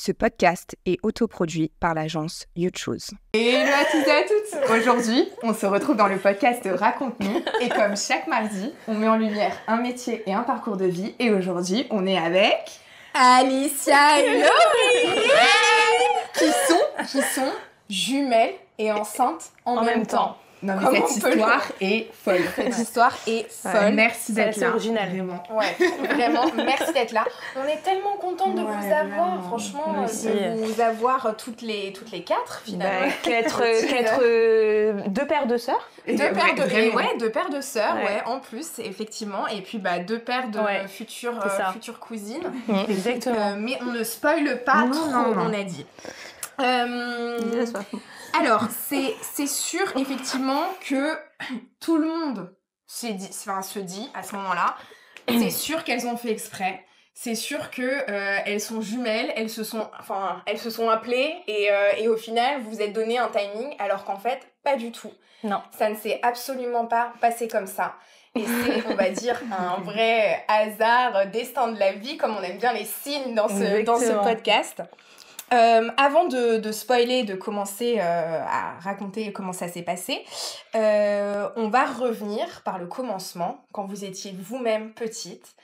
Ce podcast est autoproduit par l'agence YouChoose. Hello à tous et à toutes. Aujourd'hui, on se retrouve dans le podcast Raconte-nous. Et comme chaque mardi, on met en lumière un métier et un parcours de vie. Et aujourd'hui, on est avec Alicia et Laurie qui sont jumelles et enceintes en même temps. Non mais cette histoire est folle. Cette histoire est folle. Merci d'être là. C'est original. Vraiment. Ouais, vraiment, merci d'être là. On est tellement contentes de vous avoir, vraiment. franchement, de vous avoir toutes les quatre finalement. Deux paires de sœurs. Deux paires de sœurs, en plus, effectivement. Et puis deux paires de futures cousines. Exactement. Mais on ne spoile pas trop, on a dit. Alors, c'est sûr, effectivement, que tout le monde se dit à ce moment-là, c'est sûr qu'elles ont fait exprès. C'est sûr que elles sont jumelles, elles se sont appelées et au final, vous vous êtes donné un timing, alors qu'en fait, pas du tout. Non. Ça ne s'est absolument pas passé comme ça. Et c'est, on va dire, un vrai hasard, destin de la vie, comme on aime bien les signes dans ce podcast. Avant de spoiler, de commencer à raconter comment ça s'est passé, on va revenir par le commencement, quand vous étiez vous-même petite.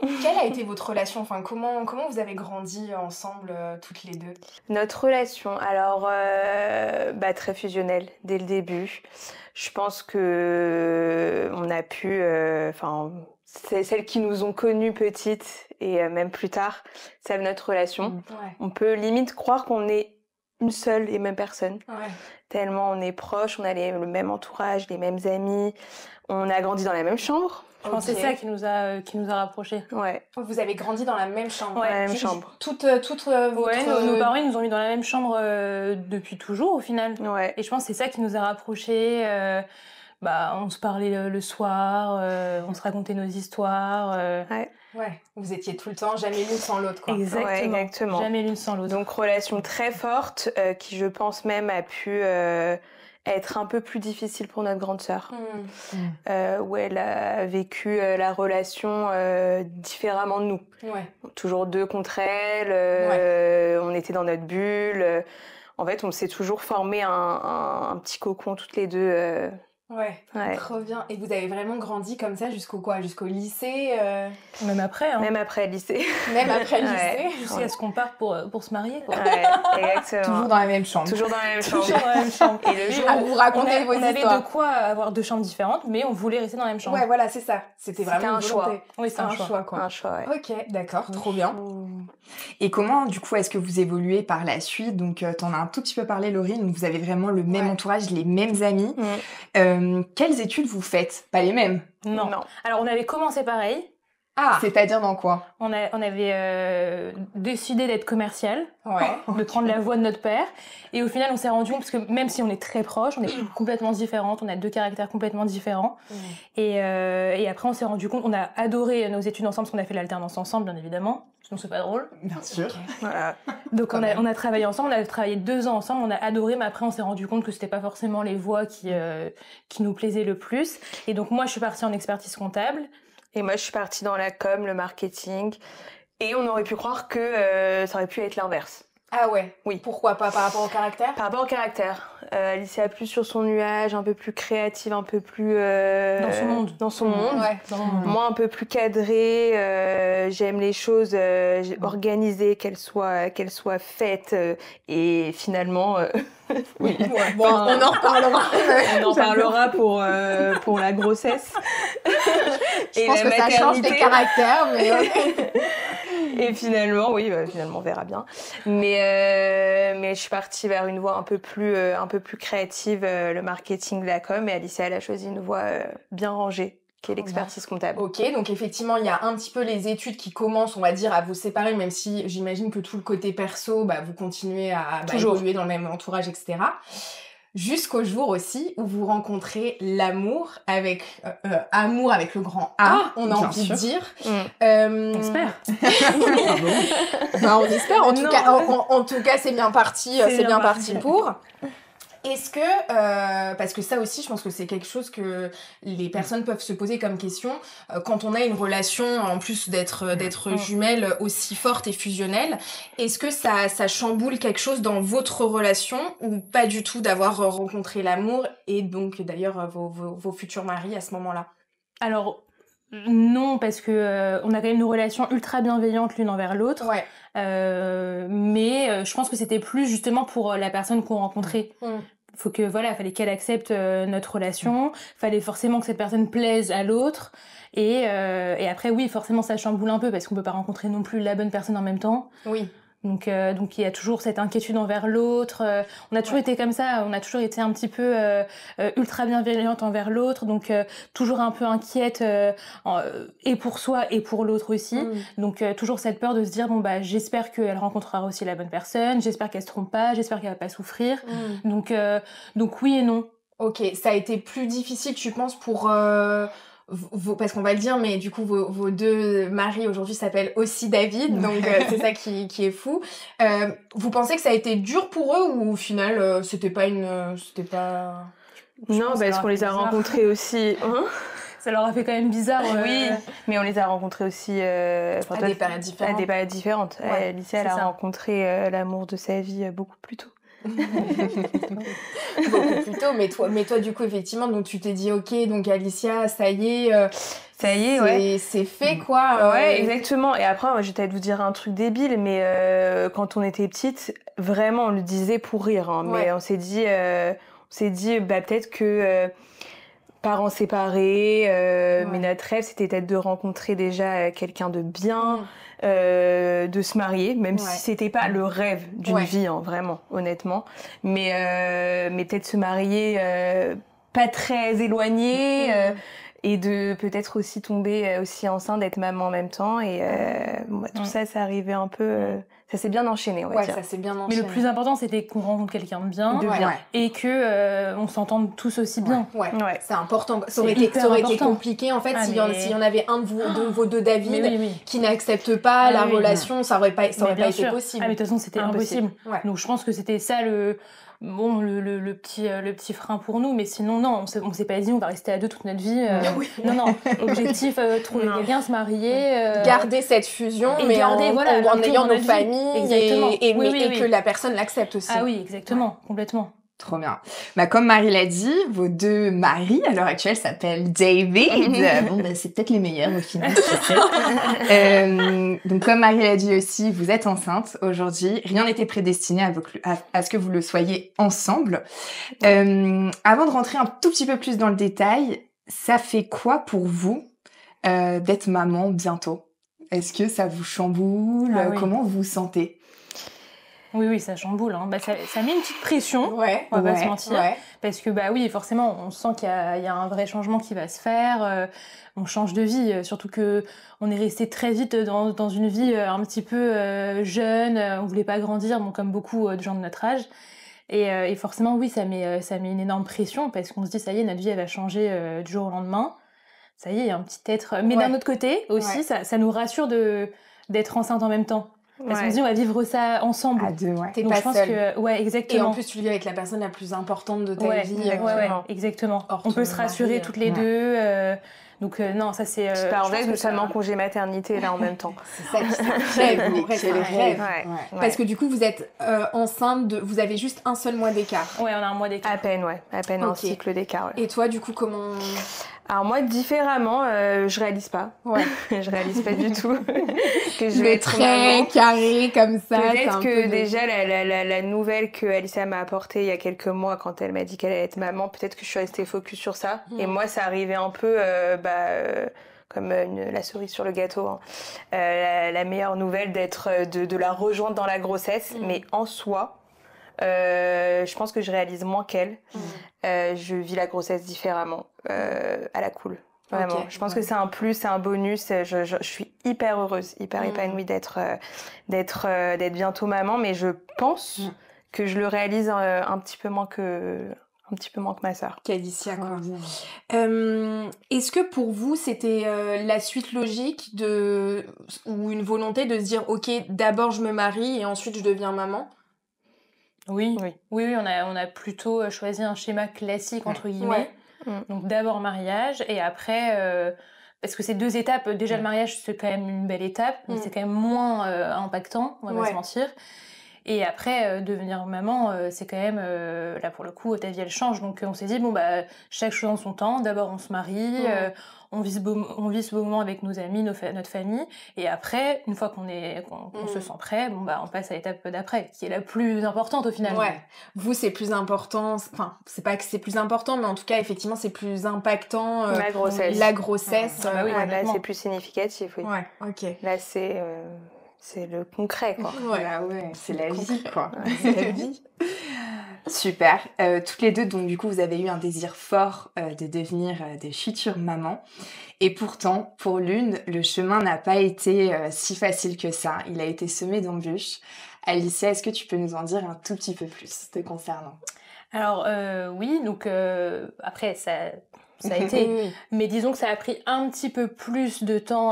Quelle a été votre relation ? Enfin, comment vous avez grandi ensemble, toutes les deux ? Notre relation, alors, très fusionnelle dès le début. Je pense que on a pu... c'est celles qui nous ont connues petites et même plus tard, savent notre relation. Ouais. On peut limite croire qu'on est une seule et même personne. Ouais. Tellement on est proches, on a le même entourage, les mêmes amis. On a grandi dans la même chambre. Je pense que c'est ça qui nous a rapprochés. Ouais. Vous avez grandi dans la même chambre. Ouais, la même chambre. Toute votre... Nos parents ils nous ont mis dans la même chambre depuis toujours au final. Ouais. Et je pense que c'est ça qui nous a rapprochés. On se parlait le soir, on se racontait nos histoires. Ouais, vous étiez tout le temps, jamais l'une sans l'autre, quoi. Exactement. Jamais l'une sans l'autre. Donc relation très forte qui je pense même a pu être un peu plus difficile pour notre grande sœur. Où elle a vécu la relation différemment de nous. Ouais. Toujours deux contre elle, on était dans notre bulle. En fait, on s'est toujours formé un petit cocon toutes les deux. Ouais, trop bien. Et vous avez vraiment grandi comme ça jusqu'au lycée Même après, hein. Même après le lycée. Même après le lycée. Jusqu'à ce qu'on parte pour se marier, quoi. Ouais, exactement. Toujours dans la même chambre. Toujours dans la même chambre. Et le jour où vous racontez vos histoires. On avait de quoi avoir deux chambres différentes, mais on voulait rester dans la même chambre. Ouais, voilà, c'est ça. C'était vraiment un choix. Oui, c'est un choix, quoi. Un choix, ouais. Ok, d'accord, trop bien. Et comment, du coup, est-ce que vous évoluez par la suite ? Donc, t'en as un tout petit peu parlé, Laurie. Donc, vous avez vraiment le même entourage, les mêmes amis. Quelles études vous faites ? Pas les mêmes ? Non. Alors, on avait commencé pareil. Ah, c'est-à-dire dans quoi ? On avait décidé d'être commercial, de prendre la voie de notre père. Et au final, on s'est rendu compte, parce que même si on est très proches, on est complètement différentes, on a deux caractères complètement différents. Et après, on s'est rendu compte, on a adoré nos études ensemble, parce qu'on a fait l'alternance ensemble, bien évidemment. Sinon, c'est pas drôle. Bien sûr. Okay. Voilà. Donc, on a travaillé ensemble, on a travaillé 2 ans ensemble, on a adoré, mais après, on s'est rendu compte que c'était pas forcément les voies qui nous plaisaient le plus. Et donc, moi, je suis partie en expertise comptable. Et moi, je suis partie dans la com, le marketing. Et on aurait pu croire que ça aurait pu être l'inverse. Ah ouais ? Oui. Pourquoi pas ? Par rapport au caractère ? Par rapport au caractère. Alicia plus sur son nuage, un peu plus créative, un peu plus... Dans son monde. Ouais. Moi, un peu plus cadrée. J'aime les choses organisées, qu'elles soient faites. Et finalement... oui. Bon, on en reparlera. On en parlera pour la grossesse. Je pense que ça change les caractères, mais... Et finalement, on verra bien. Mais je suis partie vers une voie un peu plus créative, le marketing, la com, et Alicia, elle a choisi une voie bien rangée, qui est l'expertise comptable. Ok, donc effectivement, il y a un petit peu les études qui commencent, on va dire, à vous séparer, même si j'imagine que tout le côté perso, vous continuez à évoluer dans le même entourage, etc. Jusqu'au jour aussi où vous rencontrez l'amour avec le grand A, on a envie de dire. On espère. On espère. En tout cas, c'est bien parti. C'est bien parti pour. Est-ce que, parce que ça aussi, je pense que c'est quelque chose que les personnes peuvent se poser comme question, quand on a une relation, en plus d'être jumelles aussi forte et fusionnelle, est-ce que ça chamboule quelque chose dans votre relation ou pas du tout d'avoir rencontré l'amour et donc d'ailleurs vos futurs maris à ce moment-là? Alors, non, parce que on a quand même une relation ultra bienveillante l'une envers l'autre. Ouais. Mais je pense que c'était plus justement pour la personne qu'on rencontrait. Fallait qu'elle accepte notre relation, fallait forcément que cette personne plaise à l'autre, et après oui, forcément ça chamboule un peu parce qu'on peut pas rencontrer non plus la bonne personne en même temps. Oui. Donc il y a toujours cette inquiétude envers l'autre. On a toujours été comme ça, on a toujours été un petit peu ultra bienveillante envers l'autre, donc toujours un peu inquiète et pour soi et pour l'autre aussi. Donc toujours cette peur de se dire j'espère qu'elle rencontrera aussi la bonne personne, j'espère qu'elle se trompe pas, j'espère qu'elle va pas souffrir. Donc oui et non. Ok, ça a été plus difficile, tu penses, pour parce qu'on va le dire, mais du coup vos deux maris aujourd'hui s'appellent aussi David, donc c'est ça qui est fou. Vous pensez que ça a été dur pour eux ou au final c'était pas non, parce qu'on les a rencontrés aussi. Ça leur a fait quand même bizarre. Oui, mais on les a rencontrés aussi à des périodes différentes. À des périodes différentes. Ouais, Alicia, elle a rencontré l'amour de sa vie beaucoup plus tôt. Beaucoup plus tôt, mais toi du coup effectivement, donc tu t'es dit ok, donc Alicia, ça y est, c'est fait quoi. Ouais, exactement. Et après, je vais peut-être vous dire un truc débile, mais quand on était petite, vraiment on le disait pour rire, hein, mais on s'est dit peut-être que parents séparés, mais notre rêve c'était peut-être de rencontrer déjà quelqu'un de bien. De se marier, même si c'était pas le rêve d'une vie, hein, vraiment, honnêtement. Mais peut-être se marier pas très éloigné et de peut-être aussi tomber aussi enceinte, d'être maman en même temps. Et tout ça, ça arrivait un peu... ça s'est bien enchaîné, on va dire. Ça s'est bien enchaîné. Mais le plus important, c'était qu'on rencontre quelqu'un de bien, et que on s'entende tous aussi bien. C'est important. Ça aurait été compliqué, en fait, s'il y en avait un de vos deux David qui n'accepte pas la relation, ça aurait pas été possible. Ah, mais de toute façon, c'était impossible. Donc, je pense que c'était ça le petit frein pour nous, mais sinon non, on s'est pas dit on va rester à deux toute notre vie. Non, objectif, trouver quelqu'un, se marier, garder cette fusion, mais en ayant nos familles et que la personne l'accepte aussi. Ah oui, exactement, complètement. Trop bien. Comme Marie l'a dit, vos deux maris à l'heure actuelle s'appellent David. C'est peut-être les meilleurs au final. Donc comme Marie l'a dit aussi, vous êtes enceinte aujourd'hui. Rien n'était prédestiné à ce que vous le soyez ensemble. Avant de rentrer un tout petit peu plus dans le détail, ça fait quoi pour vous d'être maman bientôt? Est-ce que ça vous chamboule? Comment vous vous sentez? Oui, ça chamboule. Hein. Ça met une petite pression, on va pas se mentir. Parce que, forcément, on sent qu'il y a un vrai changement qui va se faire. On change de vie. Surtout qu'on est resté très vite dans une vie un petit peu jeune. On voulait pas grandir, comme beaucoup de gens de notre âge. Et forcément, oui, ça met une énorme pression parce qu'on se dit, ça y est, notre vie, elle va changer du jour au lendemain. Ça y est, il y a un petit être... Mais d'un autre côté, aussi, ça nous rassure d'être enceinte en même temps. Parce qu'on se dit, on va vivre ça ensemble. À deux, T'es pas seule. Exactement. Et en plus, tu vis avec la personne la plus importante de ta vie. Exactement. On peut se rassurer toutes les deux. Donc non, ça c'est... Tu pars nous sommes en congé maternité là en même temps. C'est ça qui rêve. Parce que du coup, vous êtes enceinte, vous avez juste un seul mois d'écart. Ouais, on a un mois d'écart. À peine un cycle d'écart. Et toi, du coup, comment... Alors moi, différemment, je réalise pas. Je réalise pas du tout que je vais être très carré comme ça. Peut-être que déjà la nouvelle que Alicia m'a apportée il y a quelques mois quand elle m'a dit qu'elle allait être maman, peut-être que je suis restée focus sur ça. Et moi, ça arrivait un peu comme la cerise sur le gâteau. Hein. La meilleure nouvelle de la rejoindre dans la grossesse, mais en soi. Je pense que je réalise moins qu'elle. Je vis la grossesse différemment, à la cool. Vraiment. Je pense que c'est un plus, c'est un bonus. Je suis hyper heureuse, hyper épanouie d'être bientôt maman, mais je pense que je le réalise un petit peu moins que ma sœur. Qu'Alicia, quoi. Est-ce que pour vous, c'était la suite logique ou une volonté de se dire, ok, d'abord je me marie et ensuite je deviens maman? Oui, on a plutôt choisi un schéma classique, entre guillemets. Donc d'abord mariage, et après... parce que c'est 2 étapes. Déjà, le mariage, c'est quand même une belle étape, mais c'est quand même moins impactant, on va pas se mentir. Et après, devenir maman, c'est quand même... là, pour le coup, ta vie, elle change. Donc, on s'est dit, chaque chose en son temps. D'abord, on se marie, on vit ce beau moment avec nos amis, notre famille. Et après, une fois qu'on se sent prêt, on passe à l'étape d'après, qui est la plus importante au final. Ouais. Vous, c'est plus important... Enfin, c'est pas que c'est plus important, mais en tout cas, effectivement, c'est plus impactant. La grossesse. La grossesse. Là, c'est plus significatif, oui. Ouais, ok. Là, c'est le concret, quoi. C'est la vie, quoi. C'est la vie. Super. Toutes les deux, donc du coup, vous avez eu un désir fort de devenir des futures mamans. Et pourtant, pour l'une, le chemin n'a pas été si facile que ça. Il a été semé d'embûches. Alicia, est-ce que tu peux nous en dire un tout petit peu plus te concernant? Alors, oui, donc après, ça a été, mais disons que ça a pris un petit peu plus de temps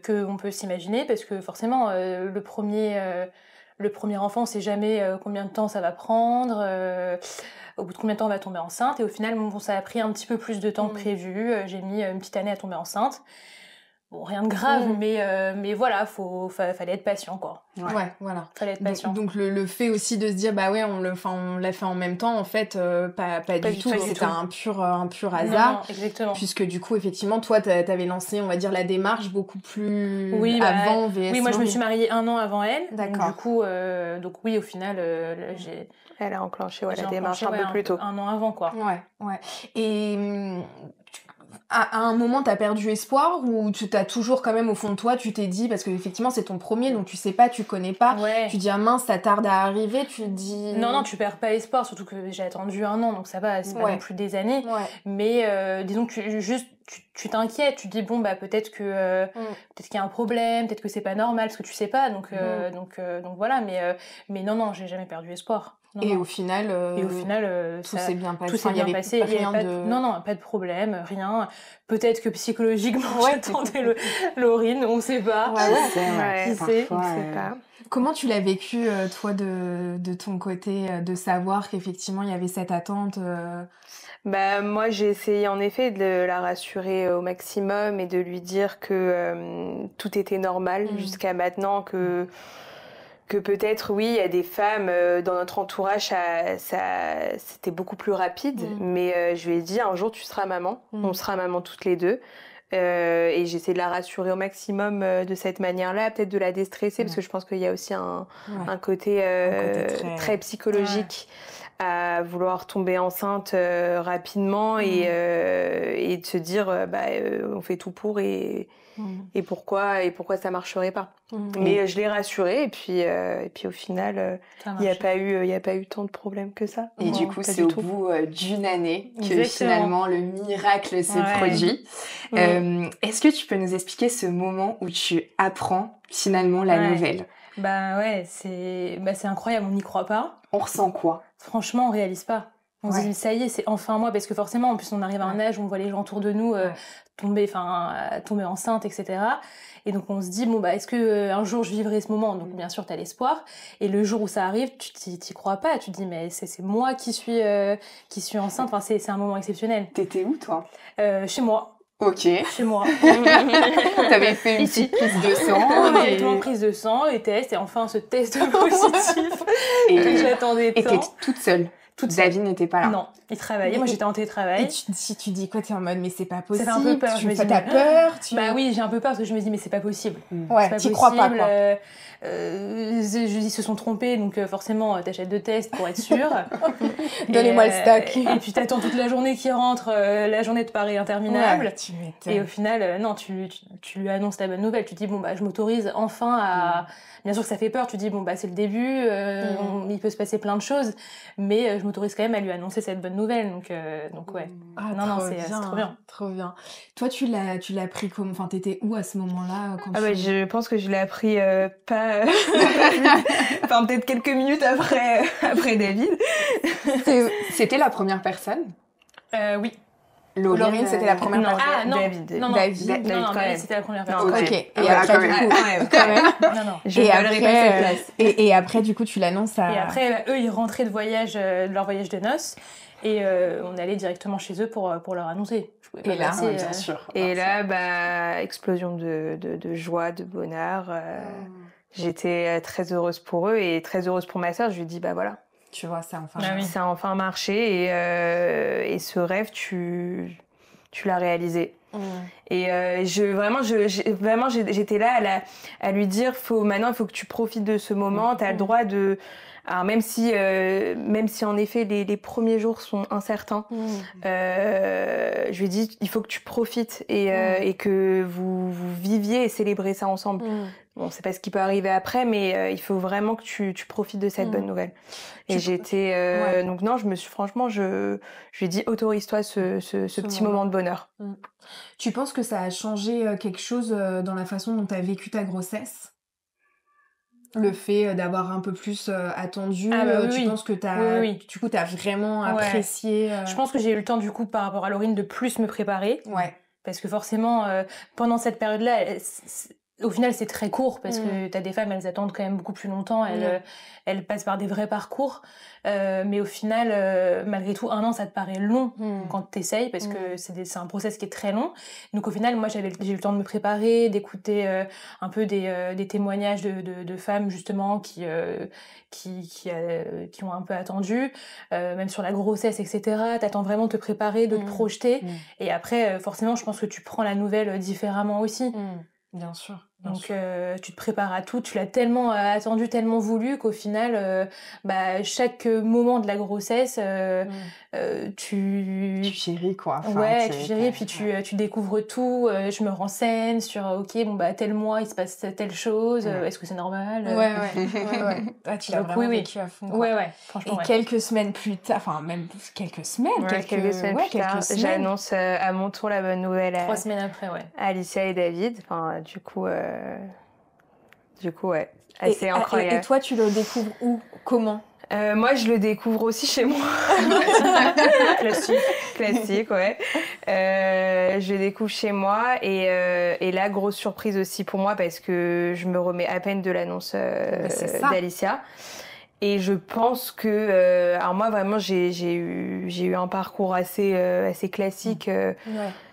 qu'on peut s'imaginer, parce que forcément, le premier enfant, on sait jamais combien de temps ça va prendre, au bout de combien de temps on va tomber enceinte, et au final, ça a pris un petit peu plus de temps que prévu. J'ai mis une petite année à tomber enceinte. Bon, rien de grave, mais voilà, fallait être patient, quoi. Ouais, voilà. Fallait être patient. Donc le fait aussi de se dire, on l'a fait en même temps, en fait, pas du tout. C'était un pur hasard. Non, exactement. Puisque du coup, effectivement, toi, t'avais lancé, on va dire, la démarche beaucoup plus avant VS. Oui, moi, je me suis mariée 1 an avant elle. D'accord. Du coup, au final, elle a enclenché la démarche un peu plus tôt. 1 an avant, quoi. Ouais. Et... à un moment, t'as perdu espoir ou tu t'as toujours quand même au fond de toi, tu t'es dit, parce que effectivement c'est ton premier, donc tu sais pas, tu connais pas, tu dis mince, ça tarde à arriver, tu te dis... Non, tu perds pas espoir, surtout que j'ai attendu 1 an, donc ça va, c'est pas non plus des années, mais disons que tu t'inquiètes, tu te dis peut-être que peut-être qu'il y a un problème, peut-être que c'est pas normal, parce que tu sais pas, donc voilà, mais non, j'ai jamais perdu espoir. Au final, tout s'est bien passé. Tout s'est bien passé. Non, pas de problème, rien. Peut-être que psychologiquement, j'attendais Laurine, on sait pas. Qui sait, on sait pas. Comment tu l'as vécu, toi, de ton côté, de savoir qu'effectivement, il y avait cette attente moi, j'ai essayé en effet de la rassurer au maximum et de lui dire que tout était normal jusqu'à maintenant, que peut-être, oui, il y a des femmes dans notre entourage, c'était beaucoup plus rapide, mais je lui ai dit, un jour, tu seras maman, on sera maman toutes les deux. Et j'essaie de la rassurer au maximum de cette manière-là, peut-être de la déstresser, parce que je pense qu'il y a aussi un côté très psychologique à vouloir tomber enceinte rapidement et de se dire, on fait tout pour et pourquoi ça marcherait pas. Mais je l'ai rassurée et puis au final il y a pas eu tant de problèmes que ça. Et du coup c'est au bout d'une année que finalement le miracle se produit. Est-ce que tu peux nous expliquer ce moment où tu apprends finalement la nouvelle? C'est incroyable, on n'y croit pas. On ressent quoi? Franchement, on réalise pas. On se dit, ça y est, c'est enfin moi, parce que forcément, en plus, on arrive à un âge où on voit les gens autour de nous tomber enceinte, etc. Et donc, on se dit, est-ce que un jour je vivrai ce moment? Donc, bien sûr, t'as l'espoir. Et le jour où ça arrive, tu t'y crois pas. Tu te dis, mais c'est moi qui suis enceinte. Enfin, c'est un moment exceptionnel. T'étais où, toi? Chez moi. Ok. Chez moi. T'avais fait une petite prise de sang. Directement prise de sang, les tests, et enfin ce test positif. Et j'attendais tant. Et t'étais toute seule. David n'était pas là. Non, il travaillait. Moi, j'étais en télétravail. Et si tu dis quoi, t'es en mode, mais c'est pas possible. Ça fait un peu peur. T'as peur. Oui, j'ai un peu peur parce que je me dis, mais c'est pas possible. T'y crois pas, quoi. Je dis, ils se sont trompés, donc forcément, t'achètes 2 tests pour être sûre. Donnez-moi le stock. Et puis t'attends toute la journée qui rentre, la journée te paraît interminable. Ouais, tu m'étonnes. Et au final, non, tu lui annonces ta bonne nouvelle. Tu dis, je m'autorise enfin à... Bien sûr que ça fait peur, tu dis, c'est le début, il peut se passer plein de choses, mais je m'autorise quand même à lui annoncer cette bonne nouvelle, donc ouais. C'est trop bien. Trop bien. Toi, tu l'as pris comme... Enfin, t'étais où à ce moment-là je pense que je l'ai appris pas... enfin, peut-être quelques minutes après David. C'était la première personne? Oui. Laurine, c'était la première personne. Ah non, David. Non, David. David, c'était la première personne. Ok. Et Voilà, après, du coup, quand même. Non. Je Et volerai pas cette place. et après, du coup, tu l'annonces à... Et après, eux, ils rentraient de leur voyage de noces. Et on allait directement chez eux pour leur annoncer. Je pouvais pas Et là, passer, bien sûr. Et là, explosion de joie, de bonheur. J'étais très heureuse pour eux et très heureuse pour ma sœur. Je lui ai dit, voilà, Tu vois, ça enfin. Ah oui. ça a enfin marché et ce rêve, tu l'as réalisé. Et vraiment, j'étais là à lui dire, maintenant, il faut que tu profites de ce moment. Tu as le droit de... Alors même si en effet les premiers jours sont incertains, je lui ai dit il faut que tu profites et que vous viviez et célébrez ça ensemble. Bon, c'est pas ce qui peut arriver après, mais il faut vraiment que tu profites de cette bonne nouvelle. Et j'étais donc non, franchement, je lui ai dit autorise-toi ce petit moment de bonheur. Tu penses que ça a changé quelque chose dans la façon dont tu as vécu ta grossesse? Le fait d'avoir un peu plus attendu, tu penses que du coup, t'as vraiment apprécié... Je pense que j'ai eu le temps, du coup, par rapport à Laurine, de plus me préparer. Ouais. Parce que forcément, pendant cette période-là, au final, c'est très court, parce que t'as des femmes, elles attendent quand même beaucoup plus longtemps, elles passent par des vrais parcours. Mais au final, malgré tout, 1 an, ça te paraît long quand t'essayes, parce que c'est un process qui est très long. Donc au final, moi, j'ai eu le temps de me préparer, d'écouter un peu des témoignages de femmes, justement, qui ont un peu attendu, même sur la grossesse, etc. T'attends vraiment de te préparer, de te projeter. Et après, forcément, je pense que tu prends la nouvelle différemment aussi. Bien sûr. Donc tu te prépares à tout, tu l'as tellement attendu, tellement voulu qu'au final, chaque moment de la grossesse, tu chéris quoi. Enfin, tu chéris, puis tu découvres tout. Je me renseigne sur tel mois il se passe telle chose. Est-ce que c'est normal? Ouais. Ah, tu l'as vraiment vécu à fond. Ouais, franchement. Et quelques semaines plus tard, enfin même quelques semaines, quelques semaines plus tard, j'annonce à mon tour la bonne nouvelle. 3 semaines après, à Alicia et David. Enfin, du coup, assez incroyable. Et toi, tu le découvres où? Comment? Moi, je le découvre aussi chez moi. Classique, ouais. Je le découvre chez moi et là, grosse surprise aussi pour moi parce que je me remets à peine de l'annonce d'Alicia. Et je pense que... alors moi, vraiment, j'ai eu un parcours assez classique.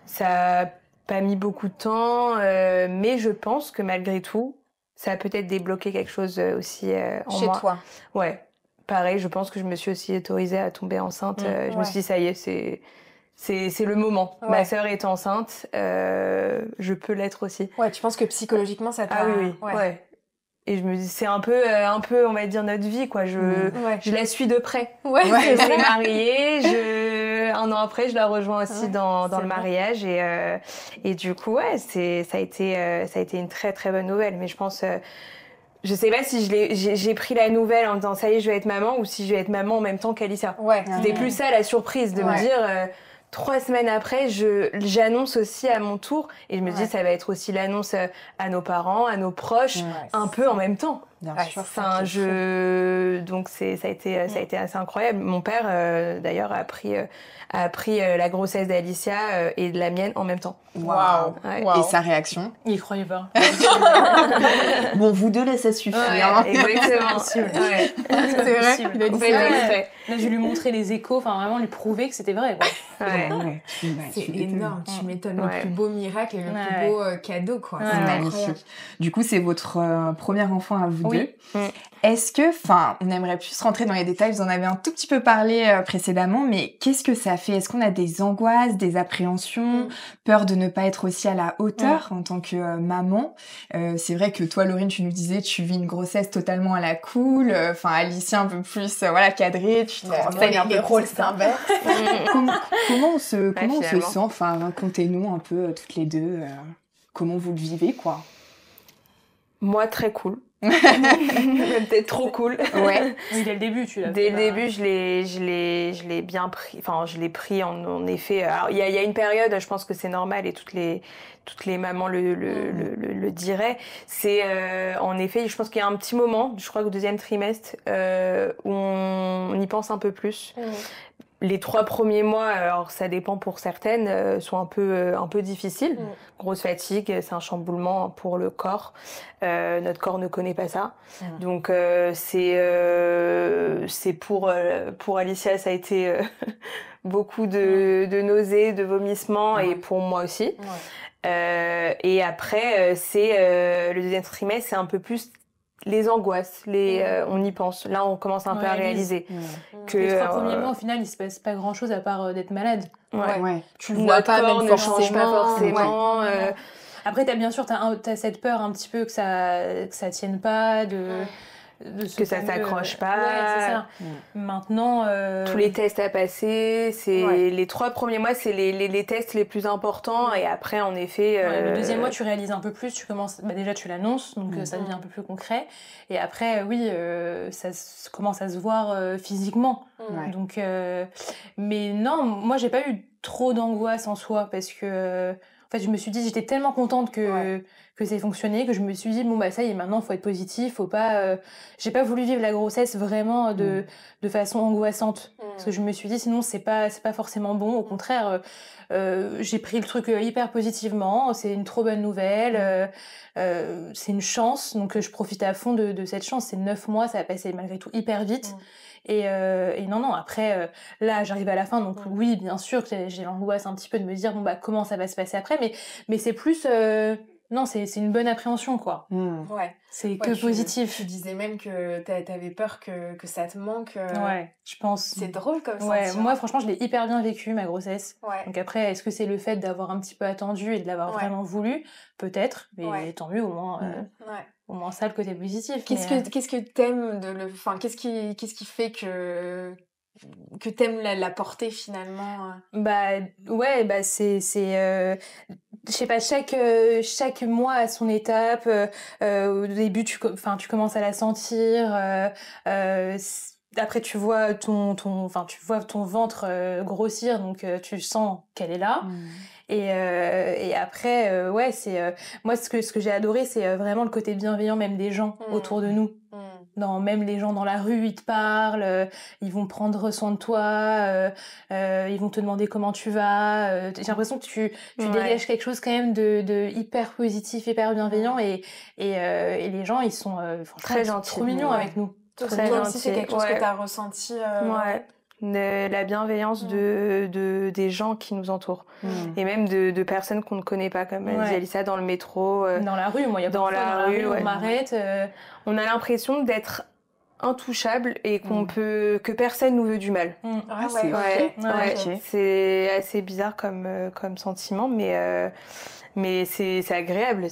Ça a pas mis beaucoup de temps, mais je pense que malgré tout, ça a peut-être débloqué quelque chose aussi en moi. Chez toi? Ouais. Pareil, je pense que je me suis aussi autorisée à tomber enceinte. Je me suis dit, ça y est, c'est le moment. Ma sœur est enceinte, je peux l'être aussi. Ouais, tu penses que psychologiquement, ça t'a... Ah oui. Et je me dis, c'est un peu, on va dire, notre vie, quoi. Je la suis de près. Je suis mariée, 1 an après, je la rejoins aussi dans le mariage. Et du coup, ça a été une très, très bonne nouvelle. Mais je pense... je sais pas si j'ai pris la nouvelle en me disant ça y est, je vais être maman ou si je vais être maman en même temps qu'Alicia. C'était plus ça la surprise de me dire 3 semaines après, j'annonce aussi à mon tour et je me dis ça va être aussi l'annonce à nos parents, à nos proches, un peu en même temps. Bien sûr. Enfin, donc ça a été assez incroyable. Mon père d'ailleurs a appris la grossesse d'Alicia et de la mienne en même temps. Waouh. Et sa réaction? Il croyait pas. Bon, vous deux là, ça suffit. Exactement. C'est vrai. Il a dit ça. Là, je lui montrer les échos, enfin vraiment lui prouver que c'était vrai. C'est énorme. Tu m'étonnes. Le plus beau miracle et le plus beau cadeau, quoi. C'est magnifique. Du coup, c'est votre premier enfant à vous deux. Est-ce que, on aimerait plus rentrer dans les détails, vous en avez un tout petit peu parlé précédemment, mais qu'est-ce que ça fait? Est-ce qu'on a des angoisses, des appréhensions, peur de ne pas être aussi à la hauteur en tant que maman? C'est vrai que toi, Laurine, tu nous disais, tu vis une grossesse totalement à la cool, Alicia un peu plus, cadrée, tu te renseignes un peu. Les rôles s'inversent. Comment on se sent? Racontez-nous un peu toutes les deux, comment vous le vivez, quoi. Moi, très cool. Peut-être trop cool. Oui, dès le début, tu l'as Dès le début, je l'ai bien pris. Enfin, je l'ai pris en effet. Alors, il y a une période, je pense que c'est normal et toutes les mamans le diraient. C'est en effet, je pense qu'il y a un petit moment, je crois qu'au 2e trimestre, où on y pense un peu plus. les 3 premiers mois, alors ça dépend pour certaines, sont un peu difficiles. Grosse fatigue, c'est un chamboulement pour le corps. Notre corps ne connaît pas ça. Donc c'est pour Alicia, ça a été beaucoup de nausées, de vomissements, et pour moi aussi. Et après, c'est le deuxième trimestre, c'est un peu plus les angoisses, on y pense. Là, on commence un peu à réaliser que les 3 premiers mois, au final, il se passe pas grand-chose à part d'être malade. Tu le vois pas, même ne change pas forcément. Après, bien sûr, t'as cette peur un petit peu que ça tienne pas, que ça s'accroche pas. C'est ça. Maintenant, tous les tests à passer, c'est les 3 premiers mois, c'est les tests les plus importants, et après, en effet, le deuxième mois, tu réalises un peu plus, tu commences, déjà tu l'annonces, donc ça devient un peu plus concret, et après, ça commence à se voir physiquement. Donc, mais non, moi j'ai pas eu trop d'angoisse en soi, parce que en fait, je me suis dit, j'étais tellement contente que ça ait fonctionné, que je me suis dit, bon, ça y est, maintenant, faut être positif, faut pas... J'ai pas voulu vivre la grossesse vraiment de façon angoissante. Parce que je me suis dit, sinon, c'est pas forcément bon. Au contraire, j'ai pris le truc hyper positivement. C'est une trop bonne nouvelle. C'est une chance. Donc, je profite à fond de cette chance. C'est 9 mois, ça a passé malgré tout hyper vite. Et non, après, là, j'arrive à la fin, donc oui, bien sûr que j'ai l'angoisse un petit peu de me dire, comment ça va se passer après, mais c'est plus... non, c'est une bonne appréhension, quoi. C'est que positif. Tu disais même que t'avais peur que ça te manque. Je pense. C'est drôle comme ça. Moi, franchement, je l'ai hyper bien vécu, ma grossesse. Donc après, est-ce que c'est le fait d'avoir un petit peu attendu et de l'avoir vraiment voulu? Peut-être, mais tant mieux, au moins... Au moins ça, le côté positif. Qu'est-ce que t'aimes qu'est-ce qui fait que t'aimes la porter finalement? C'est je sais pas, chaque mois a son étape. Au début, tu commences à la sentir. Après, tu vois ton ventre grossir, donc tu sens qu'elle est là. Et après, moi ce que j'ai adoré, c'est vraiment le côté bienveillant même des gens autour de nous. Même les gens dans la rue, ils te parlent, ils vont prendre soin de toi, ils vont te demander comment tu vas. J'ai l'impression que tu dégages quelque chose quand même de hyper positif, hyper bienveillant, et les gens, ils sont très gentils, trop mignons avec nous. Toi aussi, c'est quelque chose que t'as ressenti. La bienveillance des gens qui nous entourent, et même de personnes qu'on ne connaît pas, comme elle dit Alicia, dans le métro, dans la rue. Moi, il y a dans la rue, on m'arrête. On a l'impression d'être intouchable et que personne nous veut du mal. C'est assez bizarre comme sentiment, mais c'est agréable.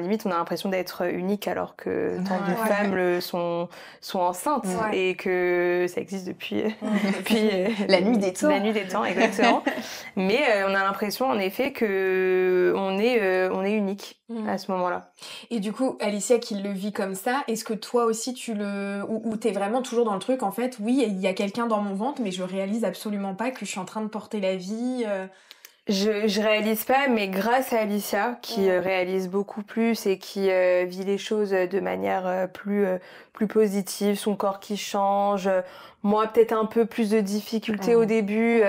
Limite, on a l'impression d'être unique, alors que tant de femmes sont enceintes, et que ça existe depuis la nuit des temps. La nuit des temps, exactement. Mais on a l'impression, en effet, que on est unique à ce moment-là. Et du coup, Alicia qui le vit comme ça, est-ce que toi aussi ou t'es vraiment toujours dans le truc, en fait, oui, il y a quelqu'un dans mon ventre, mais je réalise absolument pas que je suis en train de porter la vie. Je réalise pas, mais grâce à Alicia, qui réalise beaucoup plus et qui vit les choses de manière plus positive, son corps qui change, moi peut-être un peu plus de difficultés au début,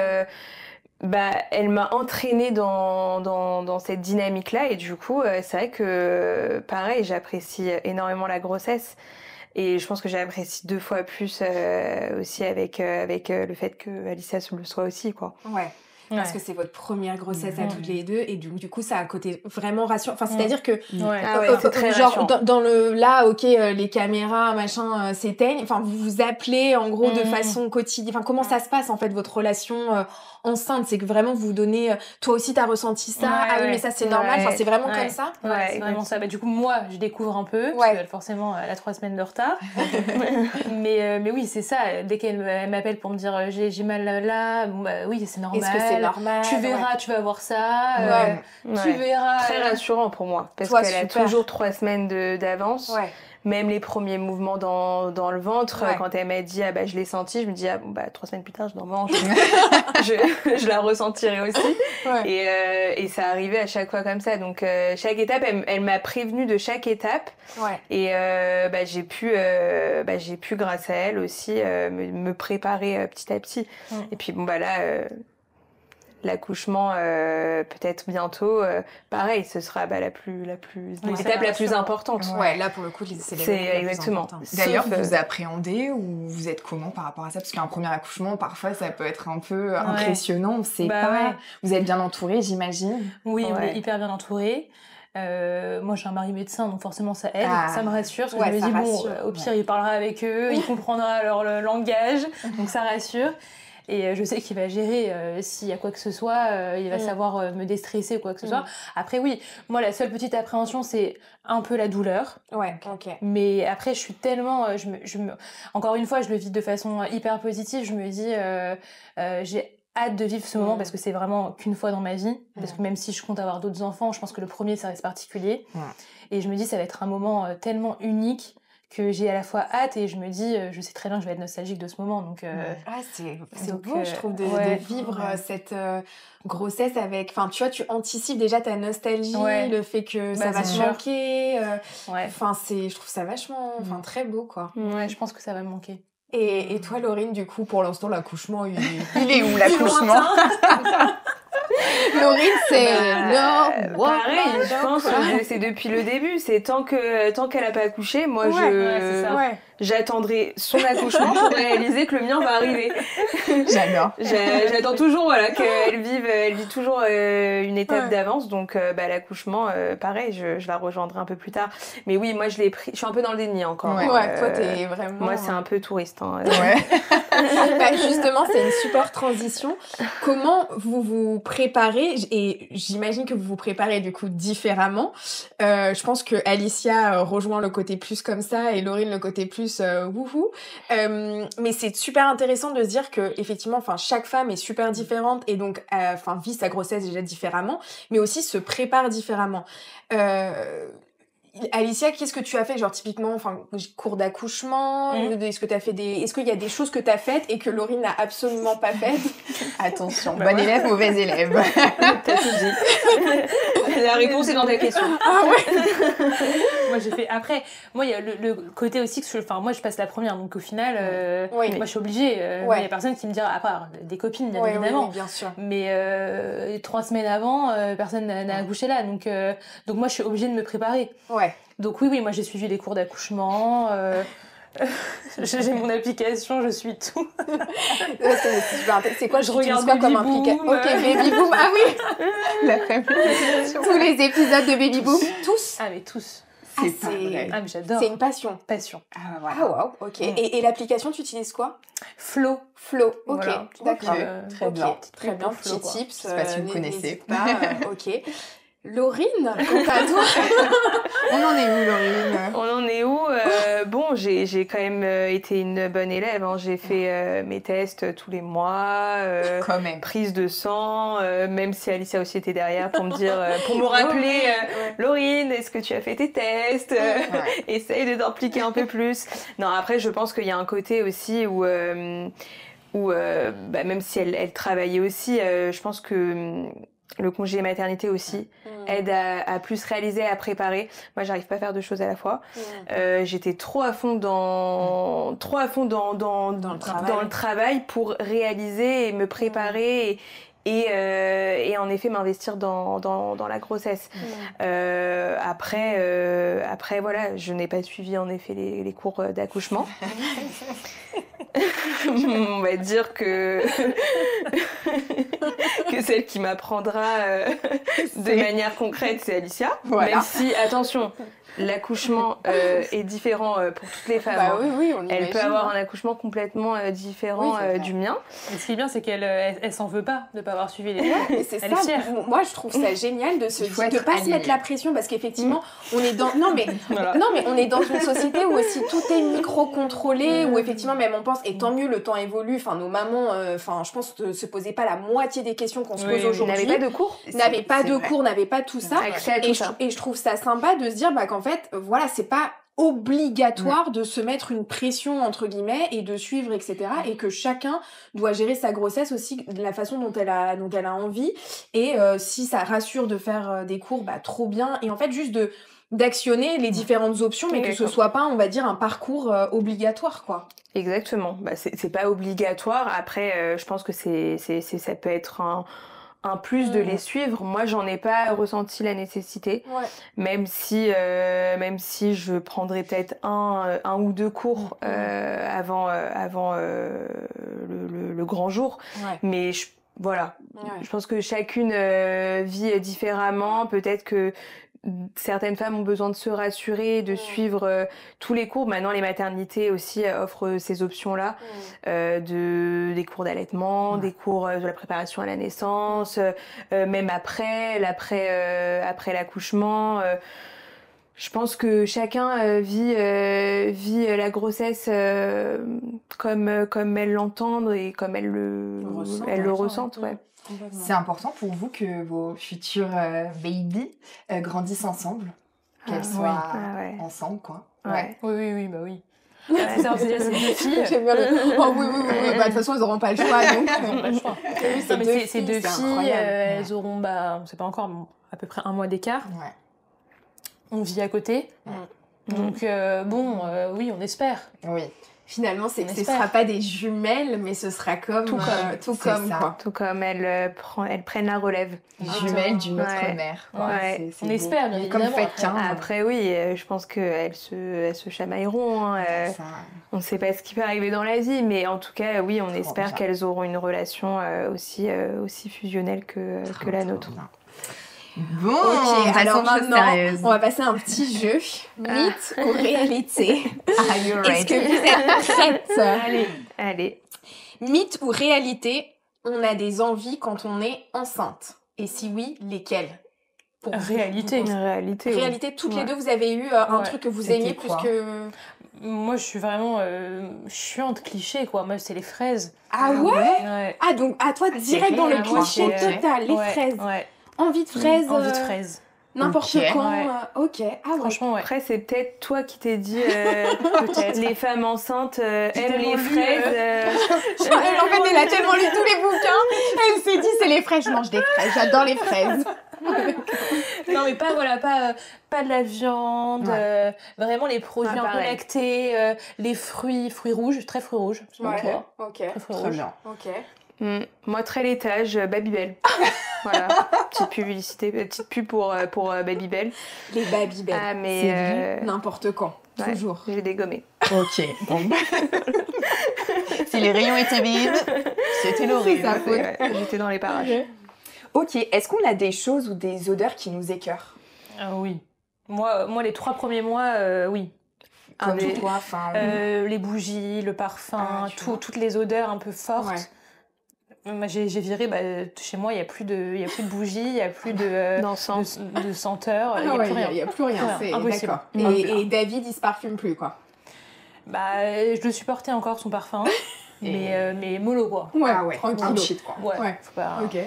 elle m'a entraînée dans cette dynamique-là, et du coup, c'est vrai que, pareil, j'apprécie énormément la grossesse. Et je pense que j'apprécie 2 fois plus aussi avec le fait que Alicia le soit aussi, quoi. Parce que c'est votre première grossesse à toutes les deux, et du coup ça a un côté vraiment rassurant, c'est-à-dire que c'est très genre rassurant. dans les caméras machin s'éteignent, vous vous appelez en gros de façon quotidienne, comment ça se passe en fait votre relation enceinte? C'est que vraiment vous donnez, toi aussi t'as ressenti ça, oui mais ça c'est normal, c'est vraiment comme ça. C'est vraiment ça. Du coup moi je découvre un peu, parce que forcément elle a 3 semaines de retard. mais oui, c'est ça, dès qu'elle m'appelle pour me dire j'ai mal là, oui c'est normal. Est-ce que c'est normal? Tu verras, tu vas voir ça. Tu verras. Très rassurant pour moi, parce qu'elle a toujours 3 semaines d'avance. même les premiers mouvements dans le ventre, quand elle m'a dit je l'ai senti, je me dis 3 semaines plus tard je dormais je la ressentirai aussi. Et ça arrivait à chaque fois comme ça, donc chaque étape elle m'a prévenue de chaque étape. Et j'ai pu grâce à elle aussi me préparer petit à petit. Et puis là l'accouchement peut-être bientôt pareil, ce sera l'étape la plus importante. Là pour le coup c'est exactement. D'ailleurs vous appréhendez ou vous êtes comment par rapport à ça, parce qu'un premier accouchement parfois ça peut être un peu impressionnant, on sait pas. Vous êtes bien entourée, j'imagine? Oui, on est hyper bien entourée. Moi j'ai un mari médecin, donc forcément ça aide, ça me rassure, parce que je me dis au pire il parlera avec eux, il comprendra leur langage, donc ça rassure. Et je sais qu'il va gérer s'il y a quoi que ce soit, il va savoir me déstresser ou quoi que ce soit. Après oui, moi la seule petite appréhension c'est un peu la douleur. Mais après je suis tellement, encore une fois je le vis de façon hyper positive, je me dis j'ai hâte de vivre ce moment parce que c'est vraiment qu'une fois dans ma vie, parce que même si je compte avoir d'autres enfants, je pense que le premier ça reste particulier. Et je me dis ça va être un moment tellement unique que j'ai à la fois hâte et je me dis je sais très bien que je vais être nostalgique de ce moment, donc c'est beau je trouve de vivre cette grossesse avec, enfin tu vois, tu anticipes déjà ta nostalgie, le fait que ça va te manquer, je trouve ça vachement très beau quoi. Je pense que ça va me manquer. Et toi Laurine, du coup pour l'instant l'accouchement il est où l'accouchement? Laurine, c'est pareil, je pense que c'est depuis le début, c'est tant qu'elle a pas accouché, moi j'attendrai son accouchement pour réaliser que le mien va arriver. J'adore. J'attends toujours qu'elle vit toujours une étape d'avance, donc l'accouchement pareil, je la rejoindrai un peu plus tard. Mais oui, moi je l'ai pris, je suis un peu dans le déni encore. Toi t'es vraiment... Moi c'est un peu touriste. Justement, c'est une super transition. Comment vous vous préparez, et j'imagine que vous vous préparez du coup différemment. Je pense que Alicia rejoint le côté plus comme ça et Laurine le côté plus wouhou. Mais c'est super intéressant de se dire que effectivement, chaque femme est super différente et donc vit sa grossesse déjà différemment, mais aussi se prépare différemment. Alicia, qu'est-ce que tu as fait, genre typiquement, cours d'accouchement, est-ce qu'il y a des choses que tu as faites et que Laurine n'a absolument pas faites? Attention, bon élève, mauvais élève. T'as tout dit. La réponse est dans ta question. Moi j'ai fait après. Moi il y a le côté aussi que moi je passe la première, donc au final, moi je suis obligée. Il y a personne qui me dira, à part des copines bien évidemment. Oui, bien sûr. Mais 3 semaines avant, personne n'a accouché là, donc moi je suis obligée de me préparer. Donc oui, moi j'ai suivi les cours d'accouchement. J'ai mon application, je suis tout. C'est quoi, je regarde quoi comme application? Ok, Baby Boom, ah oui. Tous les épisodes de Baby Boom, tous. Ah mais tous. Mais j'adore. C'est une passion. Wow, ok. Et l'application, tu utilises quoi? Flow, ok, d'accord. Très bien. Très bien, petit tips. Je sais pas si vous connaissez. Ok. Laurine, quant à toi, on en est où, Laurine? On en est où? J'ai quand même été une bonne élève. J'ai fait mes tests tous les mois, quand même. Prise de sang, même si Alicia aussi était derrière pour me dire, pour me rappeler, Laurine, est-ce que tu as fait tes tests? Essaye de t'impliquer un peu plus. Non, après, je pense qu'il y a un côté aussi où même si elle travaillait aussi, je pense que le congé maternité aussi aide à plus réaliser, à préparer. Moi, j'arrive pas à faire deux choses à la fois. J'étais trop à fond dans le travail pour réaliser et me préparer et en effet m'investir dans la grossesse. Après voilà, je n'ai pas suivi en effet les cours d'accouchement. On va dire que celle qui m'apprendra de manière concrète, c'est Alicia. Voilà. Même si, attention, l'accouchement est différent pour toutes les femmes. Oui, on elle peut avoir un accouchement complètement différent du mien. Et ce qui est bien, c'est qu'elle s'en veut pas de pas avoir suivi les cours. C'est ça. Moi, je trouve ça génial de pas se mettre la pression, parce qu'effectivement, on est dans on est dans une société où aussi tout est micro-contrôlé, où effectivement même on pense, et tant mieux, le temps évolue. Nos mamans, je pense, ne se posaient pas la moitié des questions qu'on se pose aujourd'hui. N'avaient pas de cours. N'avaient pas tout ça. Accès à tout ça. Et je trouve ça sympa de se dire qu'en fait, voilà, c'est pas obligatoire de se mettre une pression entre guillemets et de suivre, etc., et que chacun doit gérer sa grossesse aussi de la façon dont elle a envie, et si ça rassure de faire des cours, bah trop bien, et en fait juste d'actionner les différentes options, mais que ce soit pas, on va dire, un parcours obligatoire, quoi. Exactement. Bah, c'est pas obligatoire. Après, je pense que ça peut être un plus de les suivre. Moi, j'en ai pas ressenti la nécessité, même si je prendrais peut-être un ou deux cours avant le grand jour. Mais voilà. Je pense que chacune vit différemment. Peut-être que certaines femmes ont besoin de se rassurer, de suivre tous les cours. Maintenant, les maternités aussi offrent ces options-là, des cours d'allaitement, des cours de la préparation à la naissance, même après l'accouchement. Je pense que chacun vit la grossesse comme elle l'entend et comme elle le ressente. Ouais. C'est important pour vous que vos futurs baby grandissent ensemble, qu'elles soient ensemble, quoi. Oui, bah oui. C'est ça, c'est deux filles. J'aime bien oh oui. Bah, de toute façon, elles n'auront pas le choix, donc. Elles n'auront pas le choix. Ces deux filles, elles auront, c'est pas encore, à peu près 1 mois d'écart. Ouais. On vit à côté. Donc, oui, on espère. Oui. Finalement, ce ne sera pas des jumelles, mais ce sera tout comme elles prennent la relève. Jumelles d'une autre mère. Ouais. On espère, bien évidemment. Après, oui, je pense qu'elles se chamailleront. On ne sait pas ce qui peut arriver dans la vie, mais en tout cas, oui, on espère qu'elles auront une relation aussi fusionnelle que la nôtre. Bon, alors maintenant, on va passer à un petit jeu. Mythe ou réalité? Est-ce que vous êtes prêtes? Allez. Mythe ou réalité, on a des envies quand on est enceinte? Et si oui, lesquelles? Réalité. Réalité, toutes les deux, vous avez eu un truc que vous aimiez plus que... Moi, je suis vraiment chiante, cliché, quoi. Moi, c'est les fraises. Ah ouais? Ah, donc, à toi, direct dans le cliché total, les fraises. Ouais. Envie de fraises. Envie de fraises. N'importe quand. Ok. Ah, franchement, après, c'est peut-être toi qui t'es dit peut-être les femmes enceintes aiment les fraises. En fait, elle a tellement lu tous les bouquins. Elle s'est dit, c'est les fraises. Je mange des fraises. J'adore les fraises. Non, mais pas de la viande. Vraiment les produits un peu lactés, les fruits rouges, très fruits rouges. Ok. Très bien. Ok. Moi, très laitage, Babybel. Voilà, petite publicité, petite pub pour Babybel. Les Babybel. Ah, mais n'importe quand, toujours. J'ai dégommé. Ok, bon. Si les rayons étaient vides, c'était l'horrible. Sa faute. J'étais dans les parages. Ok, est-ce qu'on a des choses ou des odeurs qui nous écœurent? Oui. Moi, les 3 premiers mois, oui. Les bougies, le parfum, toutes les odeurs un peu fortes. J'ai viré, chez moi, il n'y a plus de bougies, il n'y a plus d'encens, de senteur, il n'y a plus rien. C'est impossible. D'accord. Et David, il se parfume plus, quoi. Je le supportais encore, son parfum, mais mollo, quoi. Tranquille. Shit, quoi. Faut pas... Ok.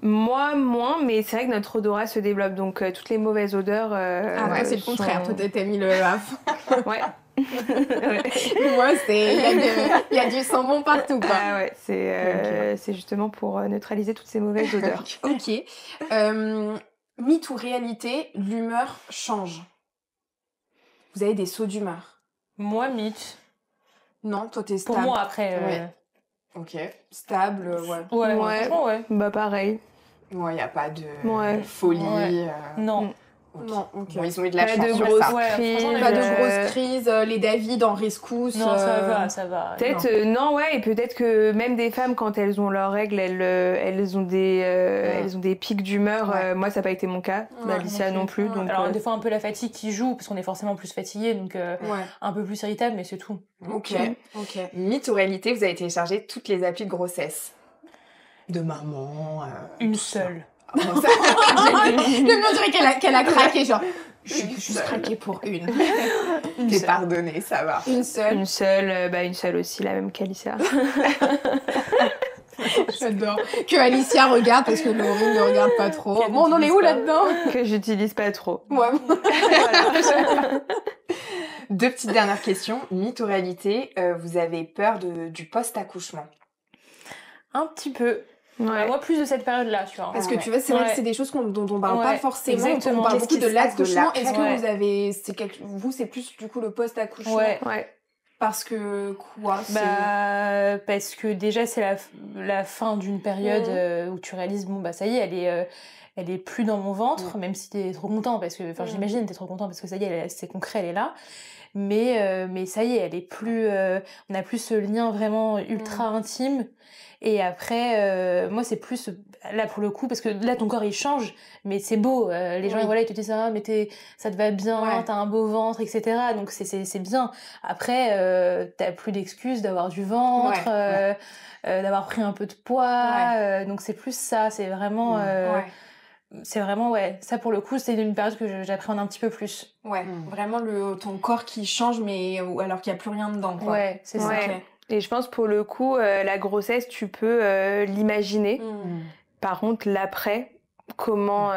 Moi, moins, mais c'est vrai que notre odorat se développe, donc toutes les mauvaises odeurs... c'est le contraire, toi t'as mis le haf. Ouais. Moi, il y a du sang bon partout, quoi. Ah ouais, c'est justement pour neutraliser toutes ces mauvaises odeurs. Ok. Mythe ou réalité, l'humeur change? Vous avez des sauts d'humeur? Moi, mythe. Non, toi t'es stable. Pour moi, après... Ok. Stable, ouais. Bah pareil. Ouais, il n'y a pas de folie. Non. Non, ok. Bon, ils ont eu de la chance. Pas de grosses crises. Pas de grosses crises. Les David en rescousse. Non, ça va. Peut-être, et peut-être que même des femmes, quand elles ont leurs règles, elles ont des pics d'humeur. Moi, ça n'a pas été mon cas. Alicia non plus. Donc, alors, des fois, un peu la fatigue qui joue, parce qu'on est forcément plus fatigué, donc un peu plus irritable, mais c'est tout. Ok. Mythe ou réalité, vous avez téléchargé toutes les applis de grossesse? De maman. Une seule. On dirait qu'elle a craqué, genre. Je suis juste craquée pour une. T'es pardonnée, ça va. Une seule. Une seule aussi, la même qu'Alicia. J'adore. Que Alicia regarde parce que Laurie ne regarde pas trop. Bon, on en est où là-dedans? Que j'utilise pas trop. Ouais. 2 petites dernières questions. Mythe ou réalité, vous avez peur du post-accouchement? Un petit peu. Ouais. Moi, plus de cette période-là, tu vois. Parce que tu vois, c'est vrai que c'est des choses dont on parle pas forcément. Exactement. On parle Qu'est-ce beaucoup qui de se passe de l'accouchement. l'après? Est-ce que vous avez... Vous, c'est plus du coup le post-accouchement? Ouais. Parce que quoi? Parce que déjà, c'est la fin d'une période où tu réalises, bon, bah ça y est, elle est plus dans mon ventre, même si t'es trop content, parce que, enfin, j'imagine, t'es trop content parce que ça y est, c'est concret, elle est là. Mais ça y est, elle est plus, on a plus ce lien vraiment ultra intime. Et après, moi, c'est plus, là, pour le coup, parce que là, ton corps, il change, mais c'est beau. Les gens, voilà, ils te disent, ah, mais ça te va bien, t'as un beau ventre, etc. Donc, c'est bien. Après, t'as plus d'excuses d'avoir du ventre, d'avoir pris un peu de poids. Donc, c'est plus ça. C'est vraiment, ça, pour le coup, c'est une période que j'appréhende un petit peu plus. Vraiment ton corps qui change, mais alors qu'il n'y a plus rien dedans, quoi. Ouais, c'est ça. Okay. Et je pense pour le coup, la grossesse, tu peux l'imaginer. Par contre, l'après, comment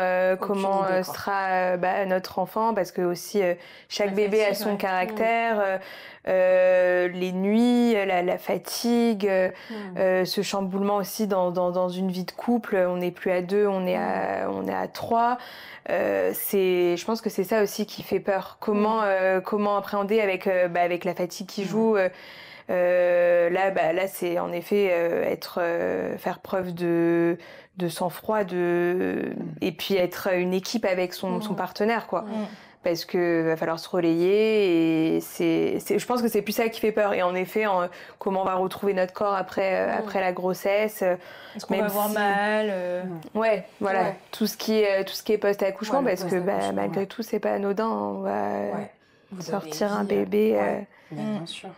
sera notre enfant, parce que aussi chaque bébé a son caractère, les nuits, la fatigue, ce chamboulement aussi dans une vie de couple. On n'est plus à 2, on est à 3. Je pense que c'est ça aussi qui fait peur. Comment appréhender avec la fatigue qui joue. Là, c'est en effet faire preuve de sang-froid, et puis être une équipe avec son partenaire, quoi. Parce que va falloir se relayer, et je pense que c'est plus ça qui fait peur. Et en effet, comment on va retrouver notre corps après la grossesse. Est-ce qu'on va avoir mal Ouais, voilà. Tout ce qui est post-accouchement, parce que malgré tout, c'est pas anodin. On va sortir un bébé. Bien sûr.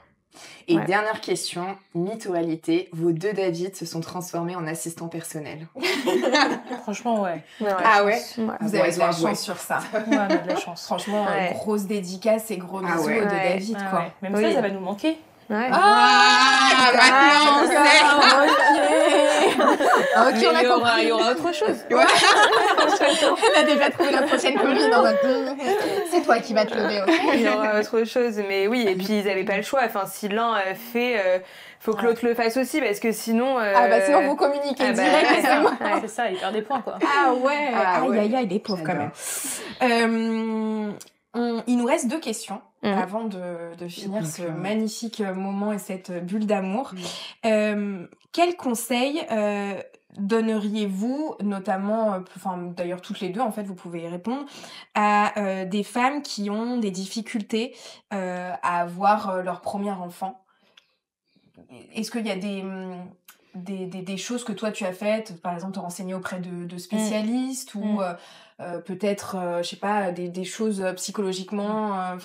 Et dernière question, mythe ou réalité, vos 2 David se sont transformés en assistants personnels? Franchement, ouais. Ah ouais? Vous avez de la chance sur ça. Ouais, on a de la chance. Franchement, grosse dédicace et gros bisous de David, quoi. Même ça va nous manquer. Ouais. Maintenant, ok, on a compris. Il y aura autre chose. Elle a déjà trouvé la prochaine copine dans notre... C'est toi qui vas te lever, ok? Il y aura autre chose, mais oui, et puis ils n'avaient pas le choix. Enfin, si l'un fait, faut que l'autre le fasse aussi, parce que sinon... sinon vous communiquez direct, c'est ça, il perd des points, quoi. Aïe, les pauvres, quand même. Il nous reste 2 questions avant de finir ce magnifique moment et cette bulle d'amour. Quel conseil donneriez-vous, notamment, d'ailleurs toutes les 2, en fait, vous pouvez y répondre, à des femmes qui ont des difficultés à avoir leur premier enfant? Est-ce qu'il y a des choses que toi tu as faites, par exemple te renseigner auprès de spécialistes ou peut-être, je sais pas, des choses psychologiquement,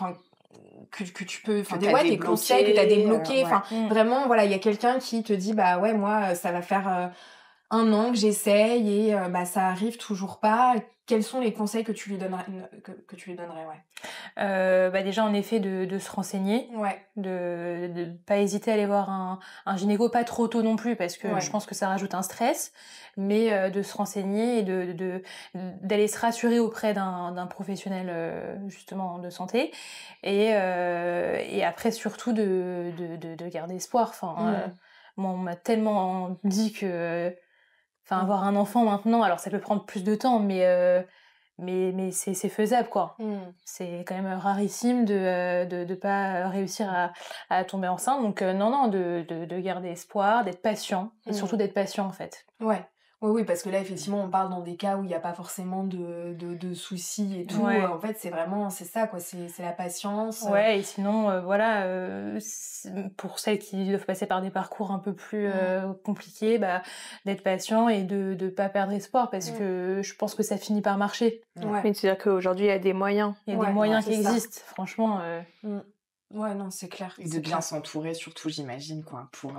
que tu peux, tes conseils que tu as débloqués, vraiment, voilà, il y a quelqu'un qui te dit, bah ouais, moi, ça va faire 1 an que j'essaye et ça arrive toujours pas. Quels sont les conseils que tu lui donnerais, déjà, en effet, de se renseigner, de pas hésiter à aller voir un gynéco, pas trop tôt non plus, parce que je pense que ça rajoute un stress, mais de se renseigner et d'aller se rassurer auprès d'un professionnel justement de santé, et après surtout de garder espoir. Moi, on m'a tellement dit que avoir un enfant maintenant, alors ça peut prendre plus de temps, mais c'est faisable, quoi. C'est quand même rarissime de pas réussir à tomber enceinte. Donc de garder espoir, d'être patient, et surtout d'être patient, en fait. Oui, parce que là, effectivement, on parle dans des cas où il n'y a pas forcément de soucis et tout. En fait, c'est vraiment, c'est ça, quoi. C'est la patience. Ouais, et sinon, pour celles qui doivent passer par des parcours un peu plus compliqués, d'être patient et de pas perdre espoir, parce que je pense que ça finit par marcher. Mais c'est-à-dire qu'aujourd'hui, il y a des moyens. Il y a des moyens qui existent, franchement. Ouais, non, c'est clair. Et de bien s'entourer, surtout, j'imagine, quoi, pour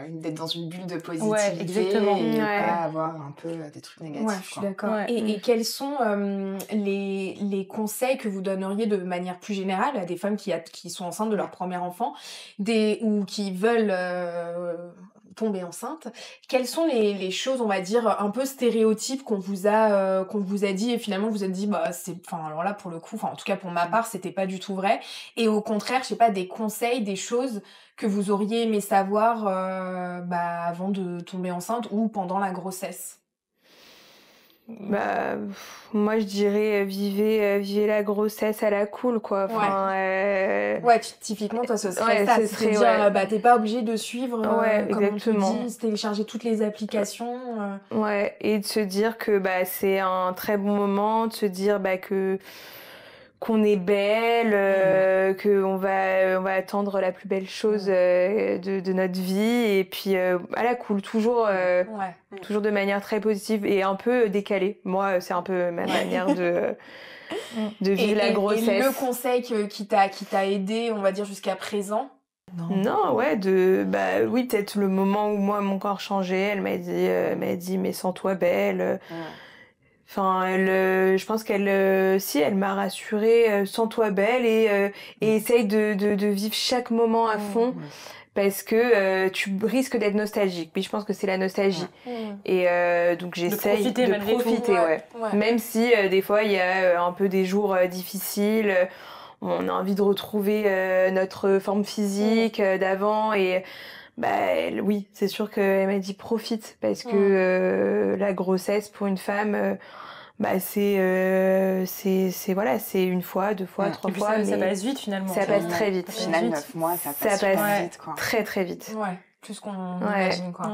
d'être dans une bulle de positivité et pas avoir un peu des trucs négatifs. Ouais, je suis d'accord. Et quels sont les conseils que vous donneriez de manière plus générale à des femmes qui sont enceintes de leur premier enfant, ou qui veulent tomber enceinte, quelles sont les choses, on va dire, un peu stéréotypes qu'on vous a dit et finalement vous êtes dit, alors là, pour le coup, en tout cas pour ma part, c'était pas du tout vrai. Et au contraire, je sais pas, des conseils, des choses que vous auriez aimé savoir avant de tomber enceinte ou pendant la grossesse. Moi je dirais vivez la grossesse à la cool quoi. Typiquement toi ce serait ça, c'est-à-dire t'es pas obligé de suivre comme exactement. on te dit, télécharger toutes les applications. Et de se dire que c'est un très bon moment, de se dire qu'on est belle, qu'on va attendre la plus belle chose de notre vie et puis à la cool, toujours de manière très positive et un peu décalée. Moi, c'est un peu ma manière de vivre la grossesse. Et le conseil qui t'a aidé, on va dire, jusqu'à présent? Non, oui, peut-être le moment où moi, mon corps changeait, elle m'a dit mais sens-toi belle. Enfin, je pense elle m'a rassurée, sens-toi belle et essaye de vivre chaque moment à fond parce que tu risques d'être nostalgique. Mais je pense que c'est la nostalgie. Et donc j'essaye de profiter, Même si des fois il y a un peu des jours difficiles, on a envie de retrouver notre forme physique d'avant et oui, c'est sûr qu'elle m'a dit profite parce que la grossesse pour une femme c'est une fois, 2 fois, 3 fois mais ça passe vite finalement. Ça passe très vite. Au final 9 mois ça passe vite quoi. Très très vite. Plus qu'on imagine quoi.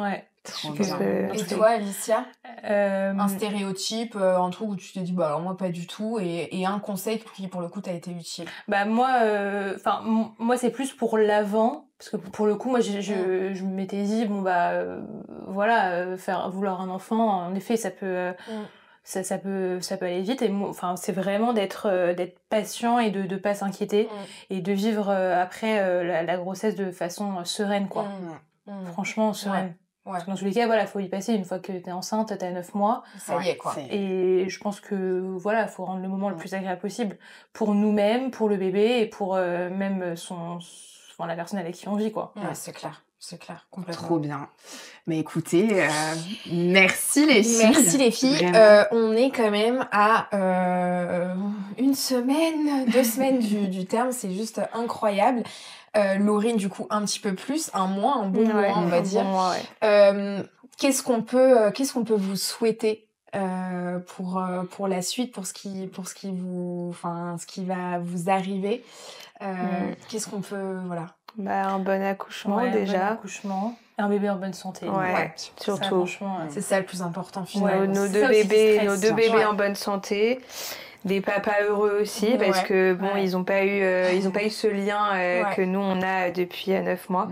Et toi Alicia, un stéréotype, un truc où tu t'es dit alors moi pas du tout et un conseil qui pour le coup t'a été utile? Moi c'est plus pour l'avant parce que pour le coup moi je m'étais dit vouloir un enfant en effet ça peut ça peut aller vite et c'est vraiment d'être patient et de pas s'inquiéter et de vivre après la grossesse de façon sereine quoi. Franchement sereine. Parce que dans tous les cas, faut y passer. Une fois que t'es enceinte, t'as 9 mois. Ça y est, quoi. Et je pense que, faut rendre le moment le plus agréable possible. Pour nous-mêmes, pour le bébé et pour même la personne avec qui on vit, quoi. C'est clair. C'est clair, complètement. Trop bien. Mais écoutez, merci les filles. Merci les filles. On est quand même à 1 semaine, 2 semaines du terme. C'est juste incroyable. Laurine, du coup, un petit peu plus, un mois, un bon mois, on va dire. Qu'est-ce qu'on peut vous souhaiter pour la suite, pour ce qui va vous arriver? Qu'est-ce qu'on peut, un bon accouchement déjà. Un bon accouchement. Un bébé en bonne santé. Surtout. C'est ça le plus important finalement. Nos deux bébés en bonne santé. Des papas heureux aussi parce que ils ont pas eu ce lien que nous on a depuis 9 mois.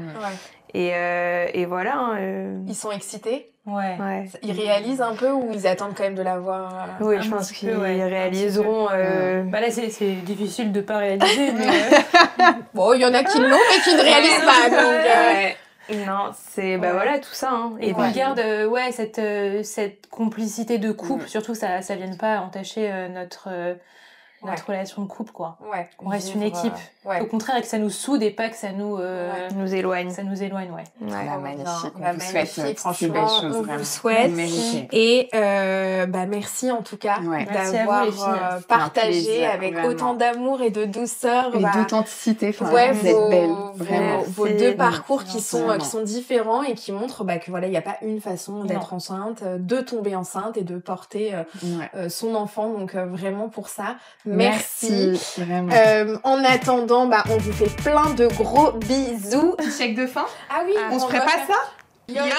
Et voilà. Ils sont excités. Ils réalisent un peu ou ils attendent quand même de l'avoir. Oui, je pense qu'ils réaliseront. Là, c'est difficile de pas réaliser, mais bon, il y en a qui l'ont mais qui ne réalisent pas. Donc, non, c'est tout ça. Et qu'on garde cette complicité de couple, surtout ça vienne pas entacher notre relation de couple quoi. On reste une équipe. Au contraire, que ça nous soude et pas que ça nous éloigne. Ça nous éloigne, magnifique. On vous souhaite franchement, on vous souhaite. Et merci en tout cas d'avoir partagé avec autant d'amour et de douceur et d'authenticité. Vous êtes belles, vraiment. Vos 2 parcours qui sont différents et qui montrent que il y a pas une façon d'être enceinte, de tomber enceinte et de porter son enfant. Donc vraiment pour ça. Merci. En attendant, on vous fait plein de gros bisous. Chèque de fin. Ah oui, on se ferait pas ça? Yolé